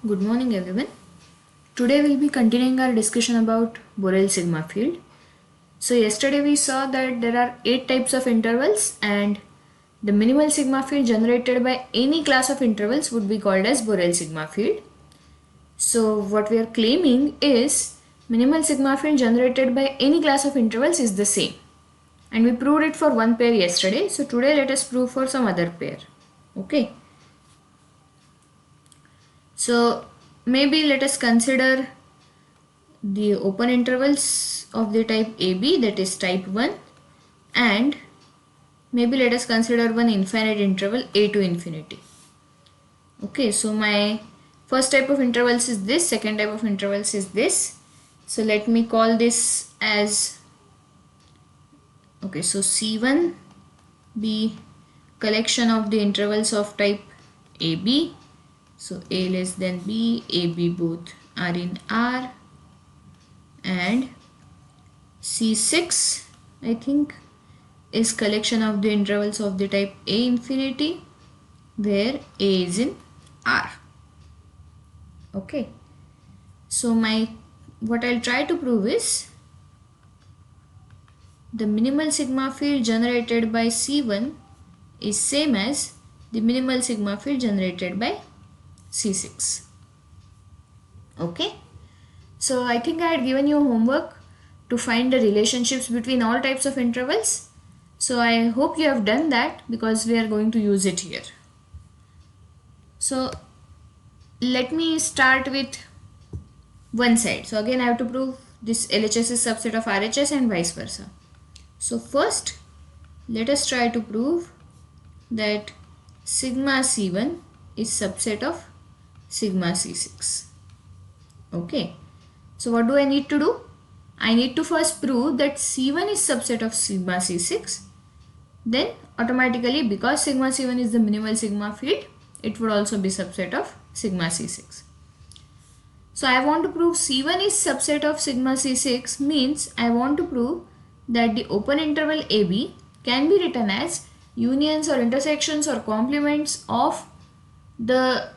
Good morning everyone. Today we'll be continuing our discussion about Borel sigma field. So yesterday we saw that there are 8 types of intervals and the minimal sigma field generated by any class of intervals would be called as Borel sigma field. So what we are claiming is minimal sigma field generated by any class of intervals is the same. And we proved it for one pair yesterday. So today let us prove for some other pair. Okay. So maybe let us consider the open intervals of the type AB, that is type 1, and maybe let us consider one infinite interval A to infinity. Okay, so my first type of intervals is this, second type of intervals is this. So let me call this as, okay, so C1 be collection of the intervals of type AB. So A less than B, AB both are in R, and C6 I think is collection of the intervals of the type A infinity where A is in R. Okay, so what I'll try to prove is the minimal sigma field generated by C1 is same as the minimal sigma field generated by C6. Okay, so I think I had given you homework to find the relationships between all types of intervals. So I hope you have done that because we are going to use it here. So let me start with one side. So again I have to prove this LHS is subset of RHS and vice versa. So first let us try to prove that sigma C1 is subset of sigma C6. Okay, so what do I need to do? I need to first prove that C1 is subset of sigma C6. Then automatically, because sigma C1 is the minimal sigma field, it would also be subset of sigma C6. So I want to prove C1 is subset of sigma C6 means I want to prove that the open interval AB can be written as unions or intersections or complements of the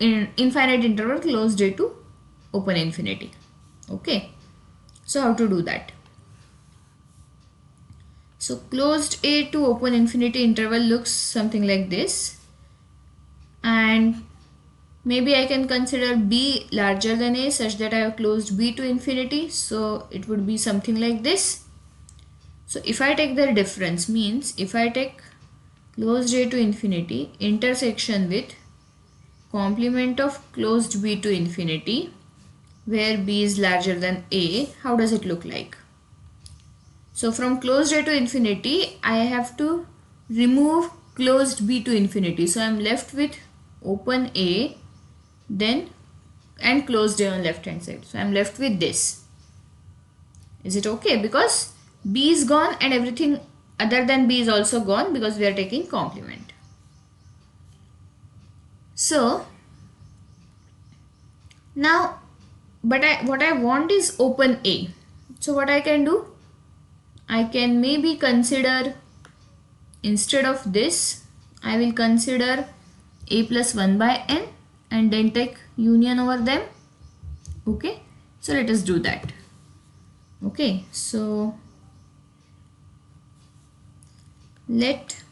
infinite interval closed A to open infinity. Okay, so how to do that? So closed A to open infinity interval looks something like this, and maybe I can consider B larger than A such that I have closed B to infinity, so it would be something like this. So if I take their difference, means if I take closed A to infinity intersection with complement of closed B to infinity where B is larger than A, how does it look like? So from closed A to infinity, I have to remove closed B to infinity. So I am left with open A then and closed A on left hand side. So I am left with this. Is it okay? Because B is gone and everything other than B is also gone because we are taking complement. So now what I want is open A. So what I can do? I can maybe consider, instead of this, I will consider A plus 1 by n and then take union over them. Okay, so let us do that. Okay, so let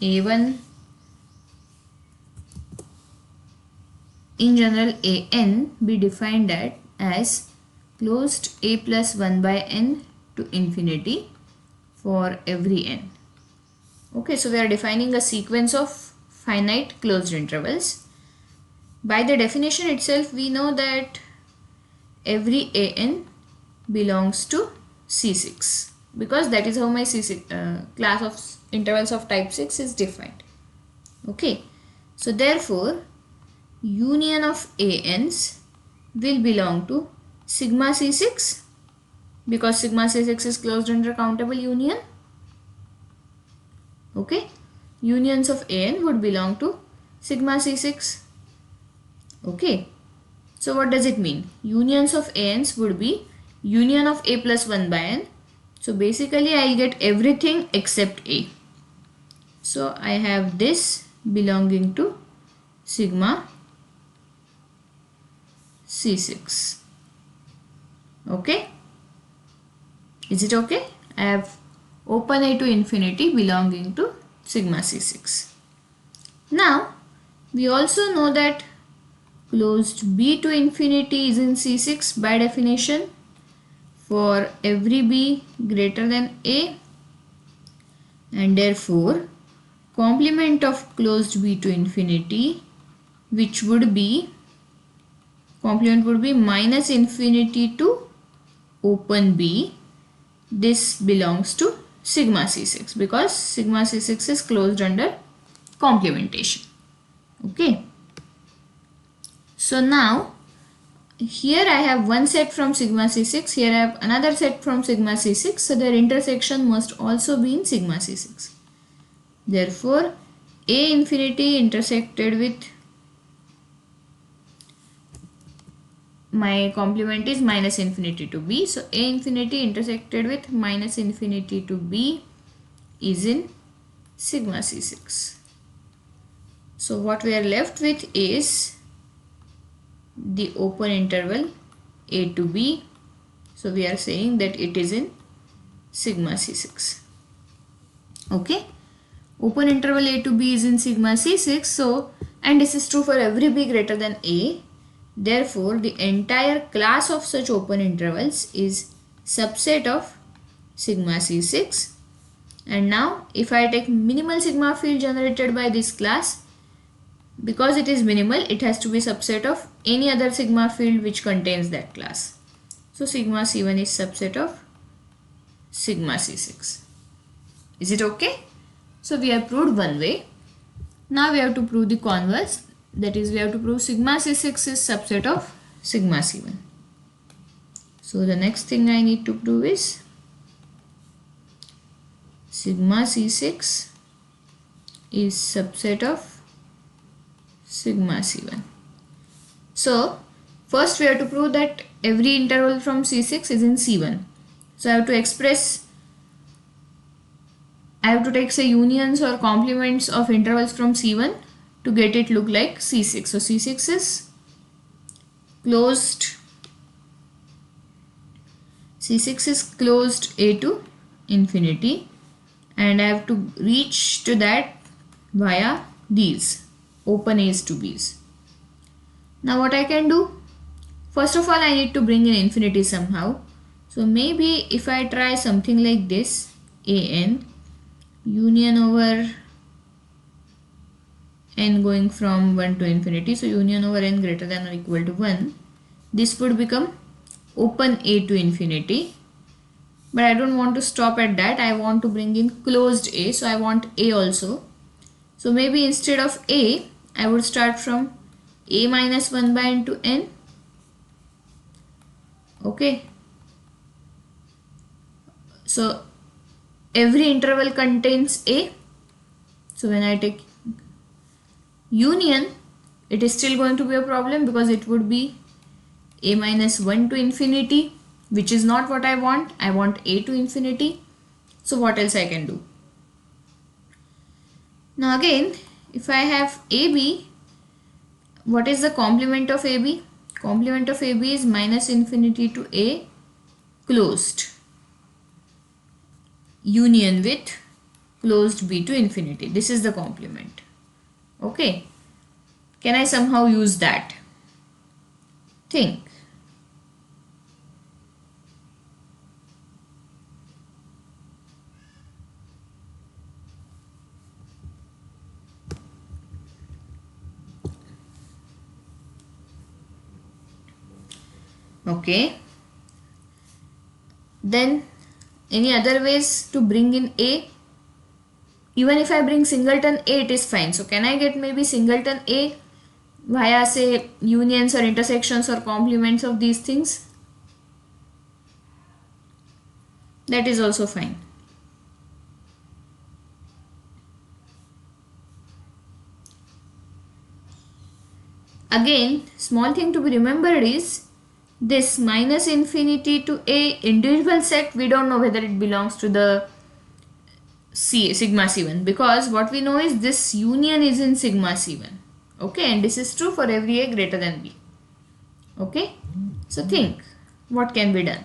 A1 in general an be defined as closed A plus 1 by n to infinity for every n. Okay, so we are defining a sequence of finite closed intervals. By the definition itself, we know that every an belongs to C6 because that is how my C6 class of intervals of type 6 is defined. Okay, so therefore union of ANs will belong to sigma C6 because sigma C6 is closed under countable union. Okay, unions of AN would belong to sigma C6. Okay, so what does it mean? Unions of ANs would be union of A plus 1 by n. So basically I'll get everything except A. So I have this belonging to sigma C6. Okay, is it okay? I have open A to infinity belonging to sigma C6. Now we also know that closed B to infinity is in C6 by definition for every B greater than A, and therefore complement of closed B to infinity, which would be complement would be minus infinity to open B. This belongs to sigma C6 because sigma C6 is closed under complementation. Okay. So now here I have one set from sigma C6, here I have another set from sigma C6, so their intersection must also be in sigma C6. Therefore A infinity intersected with my complement is minus infinity to B, so A infinity intersected with minus infinity to B is in sigma C6. So what we are left with is the open interval A to B, so we are saying that it is in sigma C6. Okay, open interval A to B is in sigma C6, so, and this is true for every B greater than A. Therefore the entire class of such open intervals is subset of sigma C6. And now if I take minimal sigma field generated by this class, because it is minimal, it has to be subset of any other sigma field which contains that class. So sigma C1 is subset of sigma C6. Is it okay? So we have proved one way. Now we have to prove the converse. That is, we have to prove sigma C6 is subset of sigma C1. So the next thing I need to prove is sigma C6 is subset of sigma C1. So first we have to prove that every interval from C6 is in C1. So I have to express, I have to take say unions or complements of intervals from C1 to get it look like C6. So C6 is closed, C6 is closed A to infinity, and I have to reach to that via these open A's to B's. Now what I can do? First of all, I need to bring in infinity somehow. So maybe if I try something like this, an union over n going from 1 to infinity, so union over n greater than or equal to 1, this would become open A to infinity. But I don't want to stop at that, I want to bring in closed A, so I want A also. So maybe instead of A, I would start from A minus 1 by n to n. Okay. So every interval contains A. So when I take union, it is still going to be a problem because it would be A minus 1 to infinity, which is not what I want. I want A to infinity. So what else I can do? Now again, if I have AB, what is the complement of AB? Complement of AB is minus infinity to A closed union with closed B to infinity. This is the complement. Okay. Can I somehow use that? Think. Okay. Then any other ways to bring in A? Even if I bring singleton A, it is fine. So can I get maybe singleton A via say unions or intersections or complements of these things? That is also fine. Again, small thing to be remembered is this minus infinity to A individual set, we don't know whether it belongs to the sigma C1, because what we know is this union is in sigma C1. Okay, and this is true for every A greater than B. Okay, so think what can be done.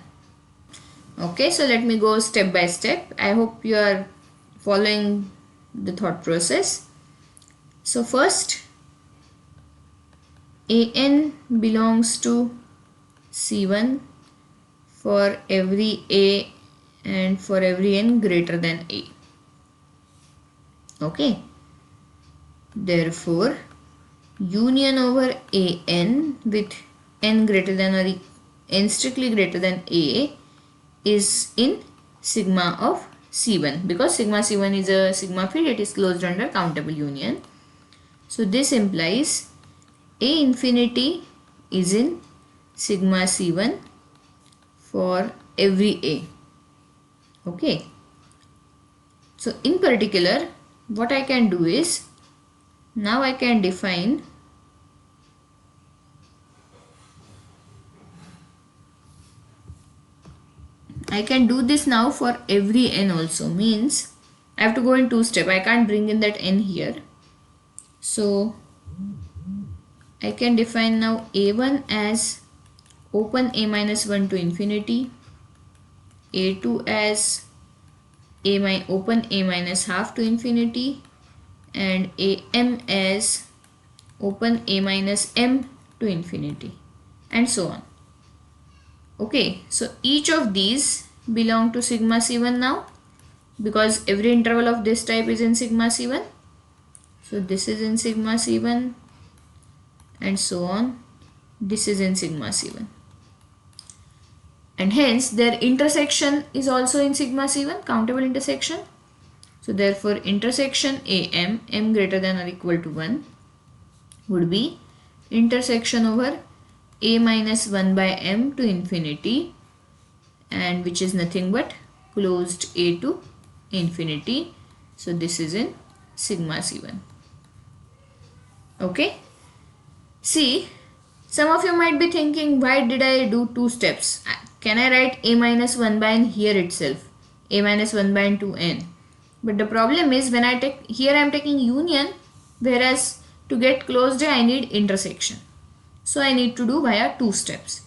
Okay, so let me go step by step. I hope you are following the thought process. So first, AN belongs to C1 for every A and for every N greater than A. Okay, therefore union over AN with N greater than or N strictly greater than A is in sigma of C1, because sigma C1 is a sigma field, it is closed under countable union. So this implies A infinity is in sigma C1 for every A. Okay, so in particular what I can do is, now I can define I can do this now for every N also, means I have to go in two steps. I can't bring in that N here. So I can define now A1 as open A minus 1 to infinity, A2 as open A minus half to infinity, and AM as open A minus M to infinity, and so on. Okay, so each of these belong to sigma C1 now, because every interval of this type is in sigma C1. So this is in sigma C1 and so on. This is in sigma C1. And hence their intersection is also in sigma C1, countable intersection. So therefore intersection AM, M greater than or equal to 1, would be intersection over A minus 1 by M to infinity, and which is nothing but closed A to infinity. So this is in sigma C1. Okay. See, some of you might be thinking, why did I do two steps? Can I write A minus 1 by N here itself? A minus 1 by N to N. But the problem is, when I take, here I am taking union, whereas to get closed A I need intersection. So I need to do via two steps.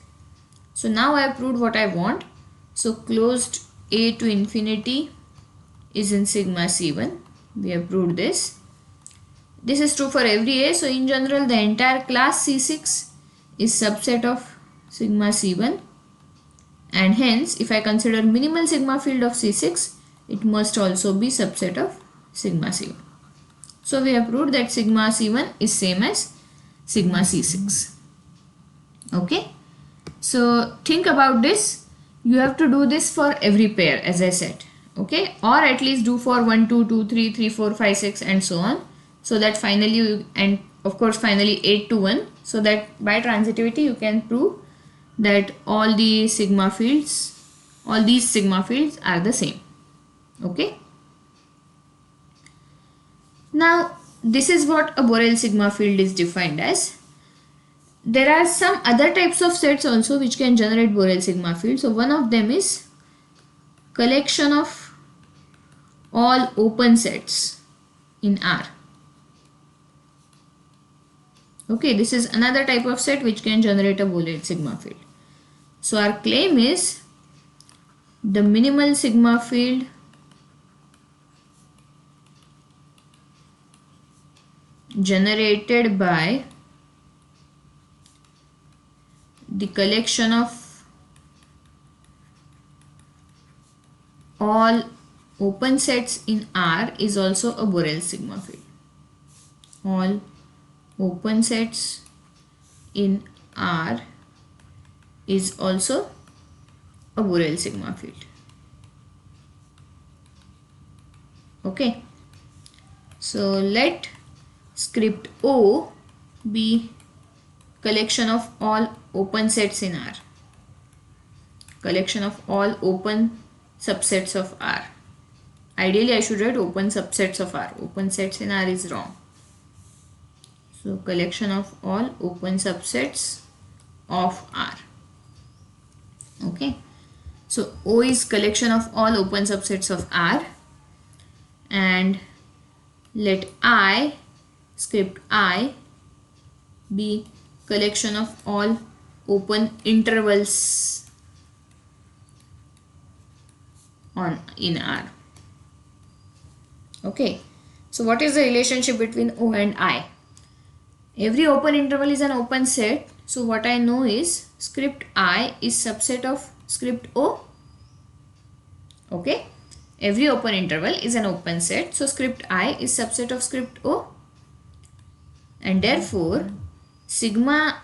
So now I have proved what I want. So closed A to infinity is in sigma C1. We have proved this. This is true for every A. So in general, the entire class C6 is subset of sigma C1. And hence, if I consider minimal sigma field of C6, it must also be subset of sigma C1. So we have proved that sigma C1 is same as sigma C6. Okay. So think about this. You have to do this for every pair, as I said. Okay. Or at least do for 1, 2, 2, 3, 3, 4, 5, 6 and so on. So that finally you, and of course finally 8 to 1. So that by transitivity you can prove that all the sigma fields, all these sigma fields are the same. Okay. Now this is what a Borel sigma field is defined as. There are some other types of sets also which can generate Borel sigma field. So one of them is collection of all open sets in R. Okay, this is another type of set which can generate a Borel sigma field. So our claim is the minimal sigma field generated by the collection of all open sets in R is also a Borel sigma field. All open sets in R is also a Borel sigma field. Okay. So let script O be collection of all open sets in R. Collection of all open subsets of R. Ideally I should write open subsets of R. Open sets in R is wrong. So collection of all open subsets of R. Okay. So O is collection of all open subsets of R. and let I, script I, be collection of all open intervals in R. Okay, so what is the relationship between O and I? Every open interval is an open set. So what I know is script I is subset of script O. Okay, every open interval is an open set. So script I is subset of script O, and therefore sigma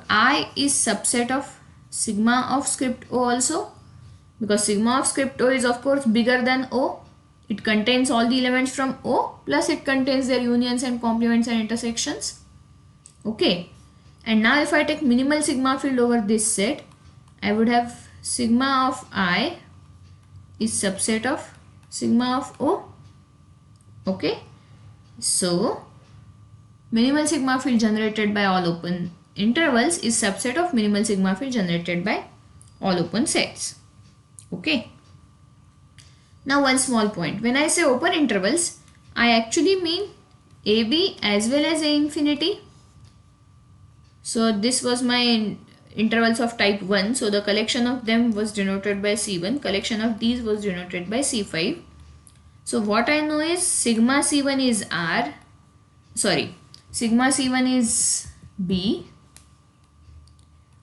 I is subset of sigma of script O also, because sigma of script O is of course bigger than O. It contains all the elements from O, plus it contains their unions and complements and intersections. Okay, and now if I take minimal sigma field over this set, I would have sigma of I is subset of sigma of O. Okay, so minimal sigma field generated by all open intervals is subset of minimal sigma field generated by all open sets. Okay. Now one small point. When I say open intervals, I actually mean AB as well as A infinity. So this was my intervals of type 1. So the collection of them was denoted by C1. Collection of these was denoted by C5. So what I know is sigma C1 is R. Sorry. Sigma C1 is B.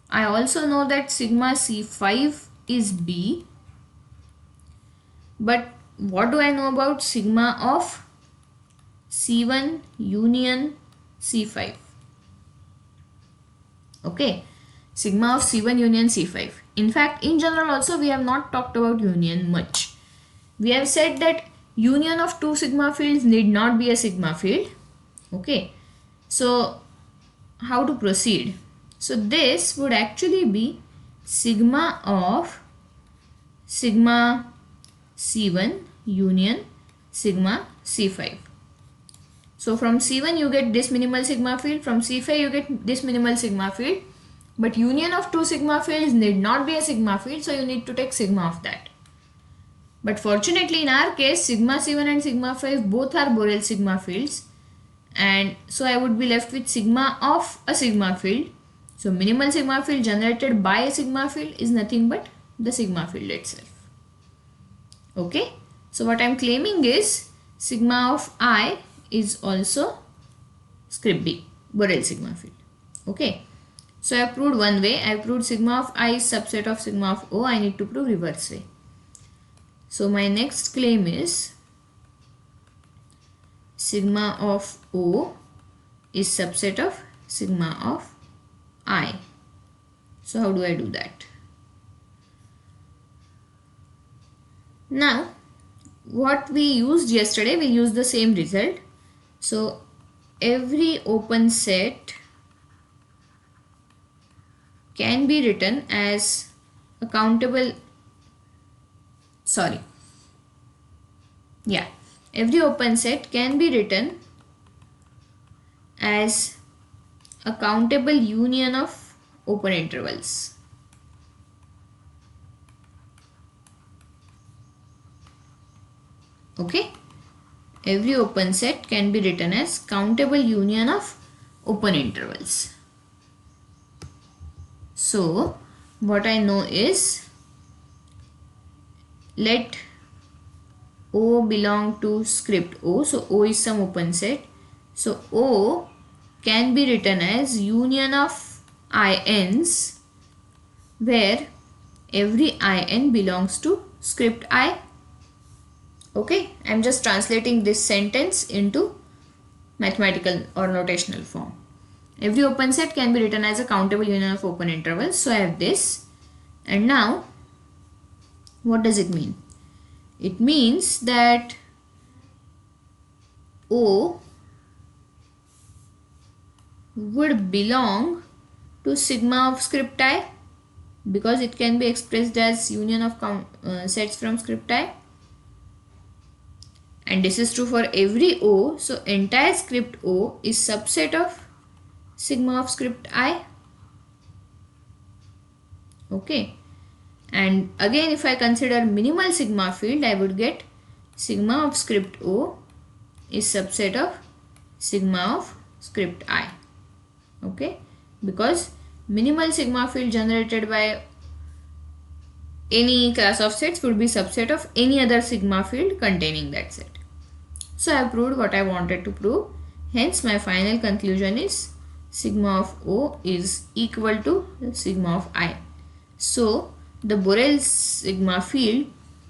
I also know that sigma C5 is B. But what do I know about sigma of C1 union C5? Okay, sigma of C1 union C5. In fact, in general also we have not talked about union much. We have said that union of two sigma fields need not be a sigma field. Okay, so how to proceed? So this would actually be sigma of sigma C1 union sigma C5. So from C1 you get this minimal sigma field, from C5 you get this minimal sigma field, but union of two sigma fields need not be a sigma field, so you need to take sigma of that. But fortunately in our case, sigma C1 and sigma 5 both are Borel sigma fields, and so I would be left with sigma of a sigma field. So minimal sigma field generated by a sigma field is nothing but the sigma field itself. Okay, so what I am claiming is sigma of I is also script B, Borel sigma field. Okay, so I have proved one way. I have proved sigma of I is subset of sigma of O. I need to prove reverse way. So my next claim is sigma of O is subset of sigma of I. So how do I do that? Now what we used yesterday, we used the same result. So every open set can be written as a countable, every open set can be written as a countable union of open intervals. Okay, every open set can be written as countable union of open intervals. So what I know is, let O belong to script O. So O is some open set. So O can be written as union of INs where every IN belongs to script I. Okay, I am just translating this sentence into mathematical or notational form. Every open set can be written as a countable union of open intervals. So I have this. And now, what does it mean? It means that O would belong to sigma of script I, because it can be expressed as union of sets from script I. And this is true for every O. So entire script O is subset of sigma of script I. Okay. And again, if I consider minimal sigma field, I would get sigma of script O is subset of sigma of script I. Okay, because minimal sigma field generated by any class of sets would be subset of any other sigma field containing that set. So I have proved what I wanted to prove. Hence my final conclusion is sigma of O is equal to sigma of I. So the Borel sigma field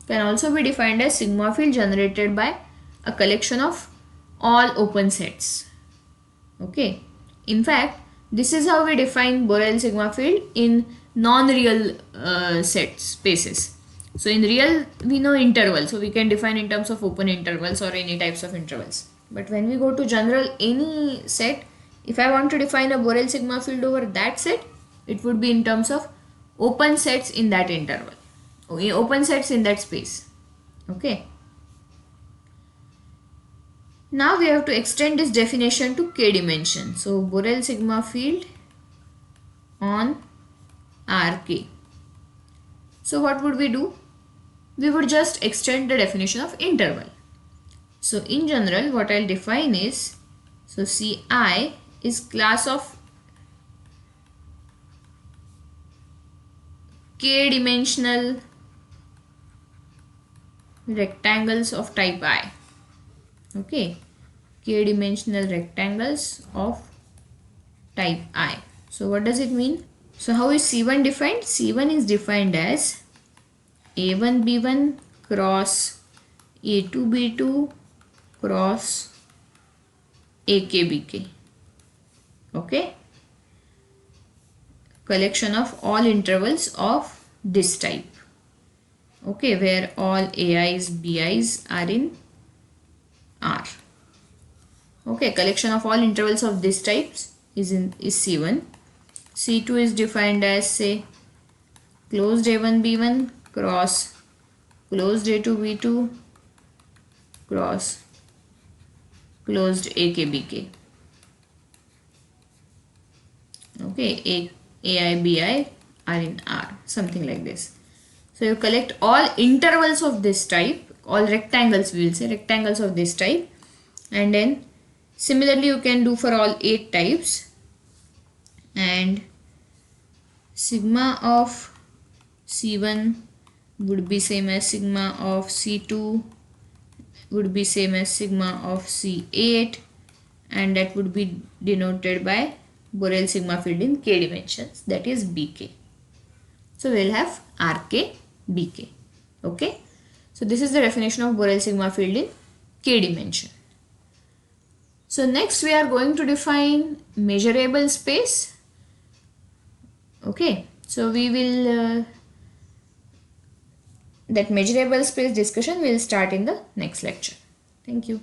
can also be defined as sigma field generated by a collection of all open sets. Okay. In fact, this is how we define Borel sigma field in non-real set spaces. So in real, we know interval, so we can define in terms of open intervals or any types of intervals. But when we go to general any set, if I want to define a Borel sigma field over that set, it would be in terms of open sets in that interval, open sets in that space. Okay. Now we have to extend this definition to k dimension. So Borel sigma field on Rk. So what would we do? We would just extend the definition of interval. So in general, what I'll define is, so Ci is class of k dimensional rectangles of type I. Okay, k dimensional rectangles of type I. So what does it mean? So how is C1 defined? C1 is defined as A1 B1 cross A2 B2 cross AK BK. Okay, collection of all intervals of this type. Okay, where all AIs BIs are in R. Okay, collection of all intervals of this types is C1. C2 is defined as, say, closed A1 B1 cross closed A2 B2 cross closed AK BK. Okay, AI BI are in R, something like this. So you collect all intervals of this type, all rectangles, we will say rectangles of this type, and then similarly you can do for all 8 types, and sigma of C1 would be same as sigma of C2, would be same as sigma of C8, and that would be denoted by Borel sigma field in k dimensions, that is Bk. So we will have Rk, Bk. Okay. So this is the definition of Borel sigma field in k dimension. So next we are going to define measurable space. Okay. So we will that measurable space discussion will start in the next lecture. Thank you.